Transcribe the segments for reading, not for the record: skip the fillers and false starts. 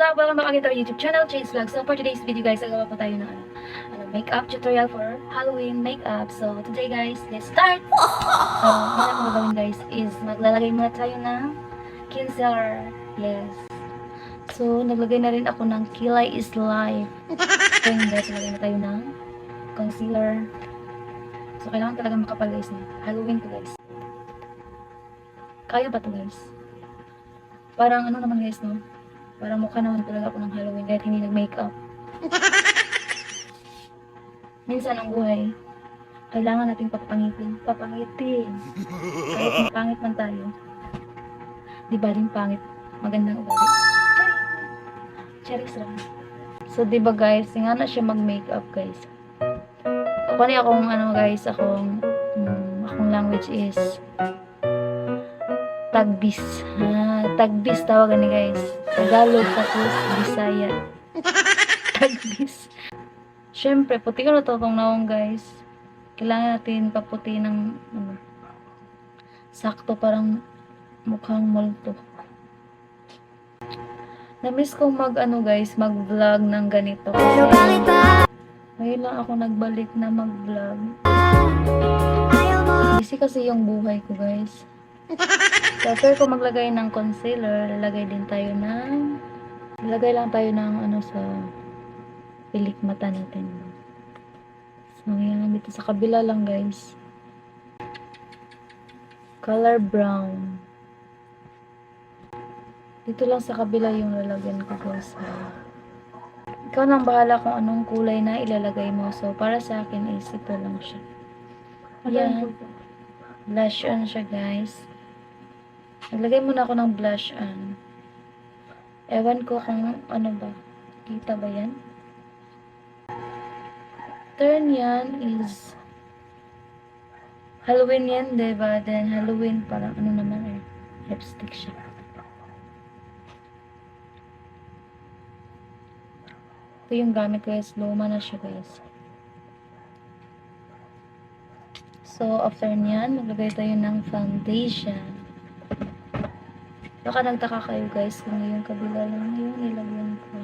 up? Welcome back again to our YouTube channel, Chase Vlog. So for today's video guys, nagawa po tayo ng makeup tutorial for Halloween makeup. So today guys, let's start! So, ang gagawin guys is maglalagay muna tayo ng concealer. Yes. So, naglagay na rin ako ng Kilay is Life. So yun guys, naglagay na tayo ng concealer. So, kailangan talaga makapal guys na. Halloween to guys. Kaya ba to guys? Parang ano naman guys, no? Parang mukha naman talaga ako ng Halloween kahit hindi nag-makeup. Minsan ang buhay, kailangan natin papangitin. Papangitin. Kahit mapangit man tayo. Di ba din pangit? Magandang ugali. Charis lang. So, di ba guys, nga na siya mag-makeup guys. Pwede akong ano guys, akong language is Tagbis. Tagbis tawagan ni guys. Tagalog tapos Bisaya. Tagbis. Syempre, puti ko na to itong naong guys. Kailangan natin paputi ng sakto parang mukhang multo. Na-miss kong guys, mag-vlog ng ganito. Ngayon lang ako nagbalik na mag-vlog. Busy kasi yung buhay ko guys. So, after ko maglagay ng concealer, lalagay lang tayo ng sa pilik mata natin. So, yan, dito sa kabila lang guys. Color brown. Dito lang sa kabila yung lalagyan ko guys. Ikaw nang bahala kung anong kulay na ilalagay mo. So, para sa akin is ito lang siya. Yan. Blush on siya guys. Naglagay muna ako ng blush on. Ewan ko kung ano ba. Kita ba yan? Turn yan is Halloween yan, diba? Then Halloween parang ano naman eh. Lipstick siya. Ito yung gamit ko guys. Luma na siya guys. So after nyan, maglagay tayo ng foundation. Baka nagtaka kayo guys kung yung kabila lang yung nilagyan ko.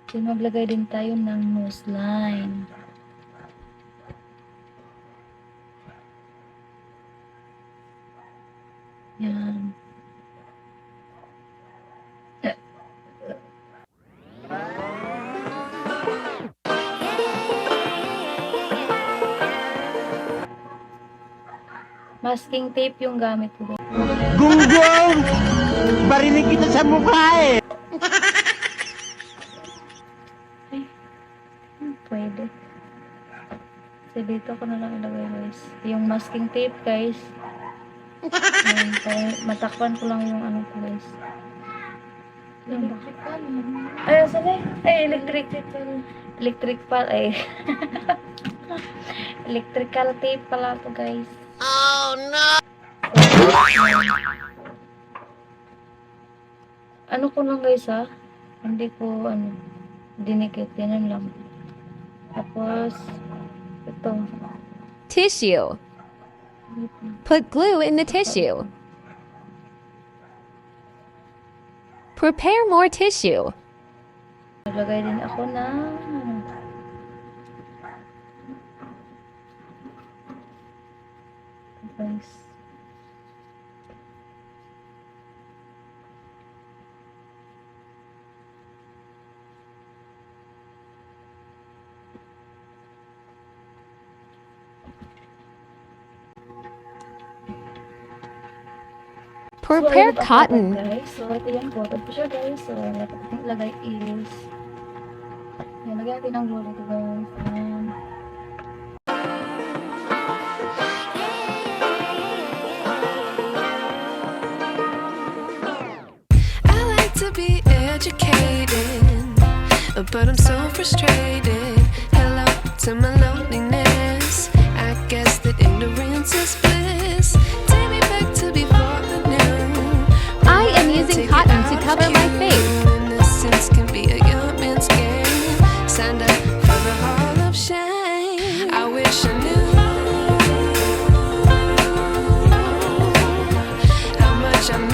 So, maglagay din tayo ng nose line. Yan. Masking tape yung gamit ko. Gunggong! Barinig kita sa mukha eh! Ay, pwede. So, dito ko na lang ilagay guys. Yung masking tape guys. Ayan, matakpan ko lang yung ano ko guys. Ay, sabi? Ay, electric pal. Ay. Electrical tape pala to guys. Oh no! Ano ko lang guys ha? Hindi ko dinikit. Yan lang. Tapos, ito. Tissue. Put glue in the tissue. Prepare more tissue. Naglagay din ako na guys. Prepare So, cotton. guys. So, ito yung cotton po siya guys. So, dapat natin ilagay is yan, lagyan natin ang glue dito guys. Ayan. Be educated, but I'm so frustrated. Hello to my loneliness. I guess that ignorance is bliss. Take me back to before the new. I am using cotton to cover my face. Innocence can be a young man's game. Signed up for the hall of shame. I wish I knew how much I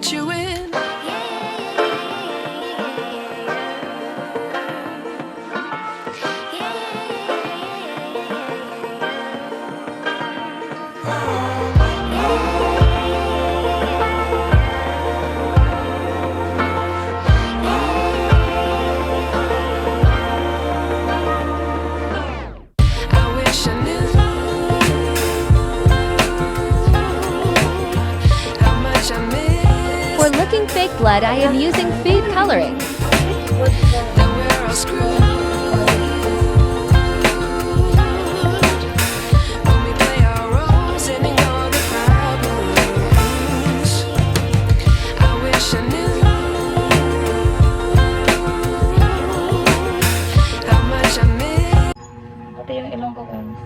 let you in. I wish I knew how much I miss. For looking fake blood, I am using fade coloring. That we're all screwed when we play our roles and ignore the problems. I wish I knew how much I miss. Pati yung ilong ko guys.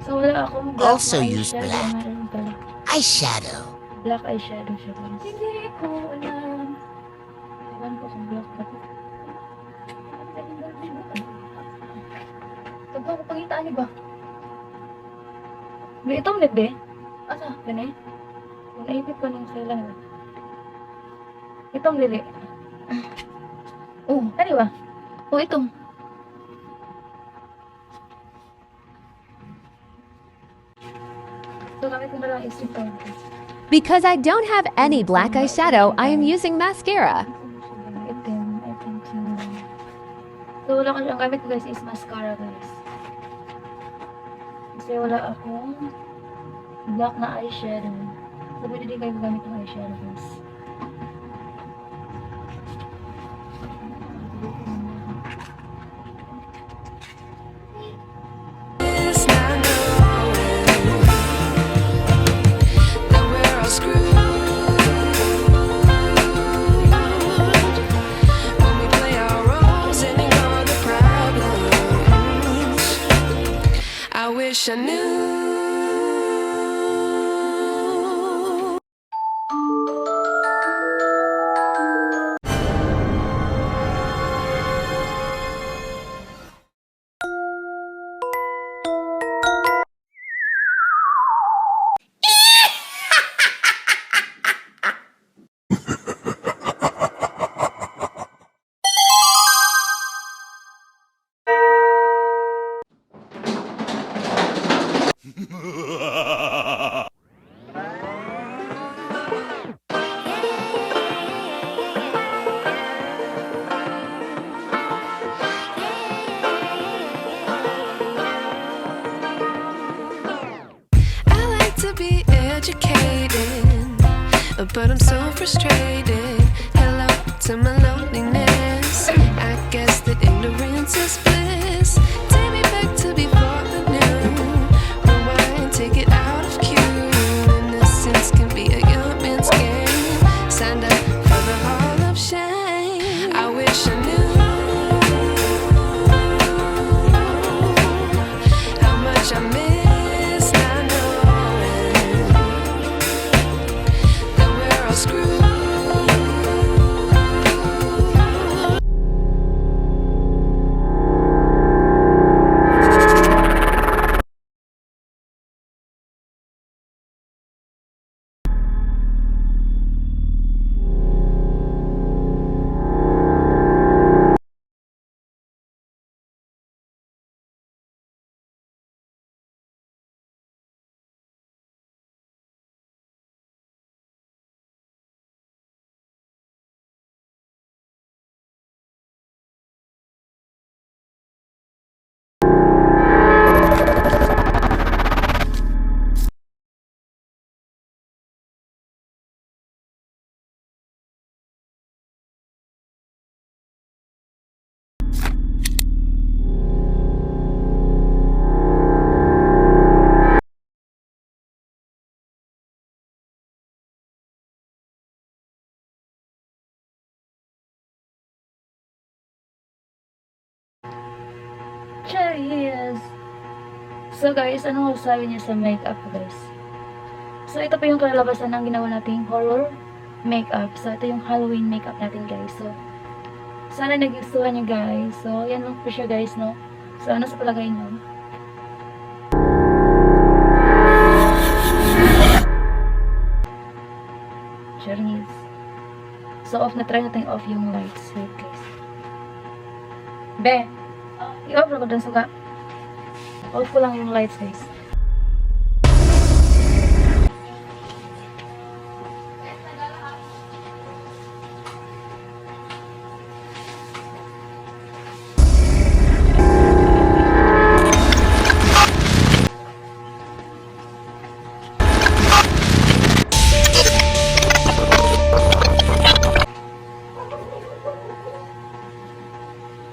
So wala akong black Also na use eyeshadow. black. Meron pala. Eyeshadow. Black eyeshadow siya guys. Hindi ko alam. Ewan ko kung black ba ito. Ito ko pagitaan niyo ba? May itong lip eh. Asa? Gani? Kung naipit ko nung sila na. Itong lili. Oh, ano ba? Oh, itong. So, gamit ko na lang is ito. Because I don't have any black eyeshadow, I am using mascara. Itim, I think so, wala ko ang gamit ko guys is mascara guys. Kasi wala akong black na eyeshadow. So, pwede din kayo gamit ng eyeshadow guys. It's not knowing that we're all screwed when we play our roles and ignore the problems. I wish I knew. I like to be educated, but I'm so frustrated. Hello to my loneliness. I guess that ignorance is bliss. Take me back to before I knew. Rewind, take it out of cue. Innocence can be a young man's game. Signed up for the hall of shame. I wish I knew how much I miss not knowing that we're all screwed. Cheers! So guys, ano masasabi niya sa makeup guys? So ito pa yung kalalabasan ng ginawa nating horror makeup. So ito yung Halloween makeup natin guys. So sana nagustuhan niyo guys. So yan lang po siya guys, no? So ano sa palagay niyo? na-try natin off yung lights. Wait, guys. Be, i-off lang ko dun suga. Off ko lang yung lights, guys.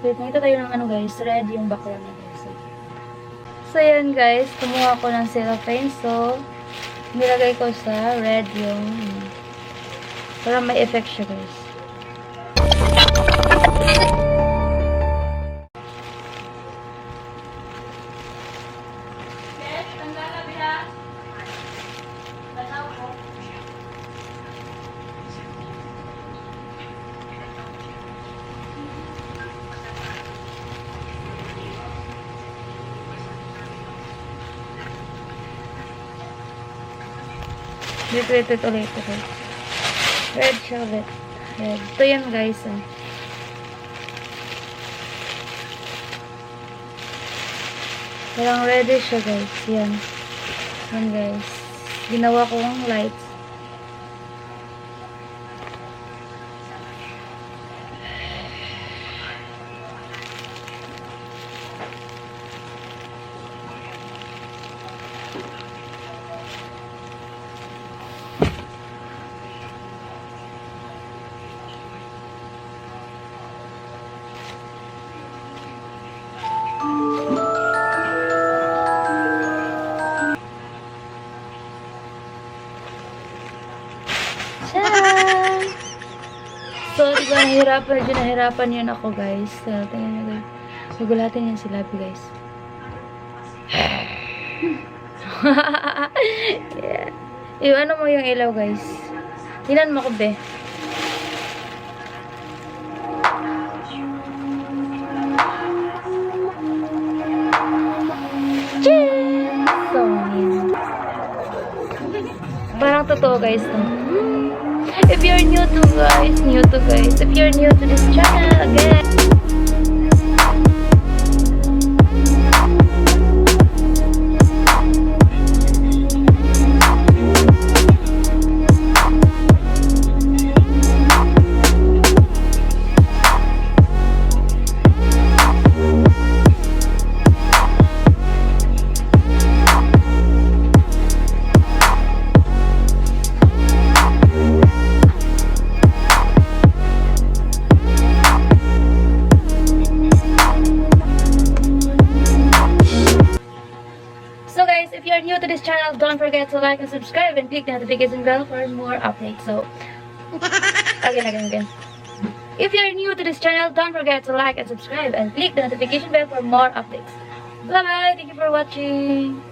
Wait, nakita tayo ng ano guys, red yung background niya guys. So yan guys, kumuha ko ng cellophane. So, nilagay ko sa red yung para may effect siya guys. Wait ulit. Red siya ulit. Red. Ito yan guys. Parang reddish siya guys. Yan. Yan guys. Ginawa kong lights. Tcharam! So, diba, nahirapan yun ako, guys. So, tingnan nyo, guys. Nagulatin yan si Labi, guys. Yeah. Ano mo yung ilaw, guys. Tingnan mo ko, be. Cheers! So, yan. Parang totoo, guys. If you're new to guys, if you're new to this channel, again, if you're new to this channel, don't forget to like and subscribe and click the notification bell for more updates. So, again. If you're new to this channel, don't forget to like and subscribe and click the notification bell for more updates. Bye bye. Thank you for watching.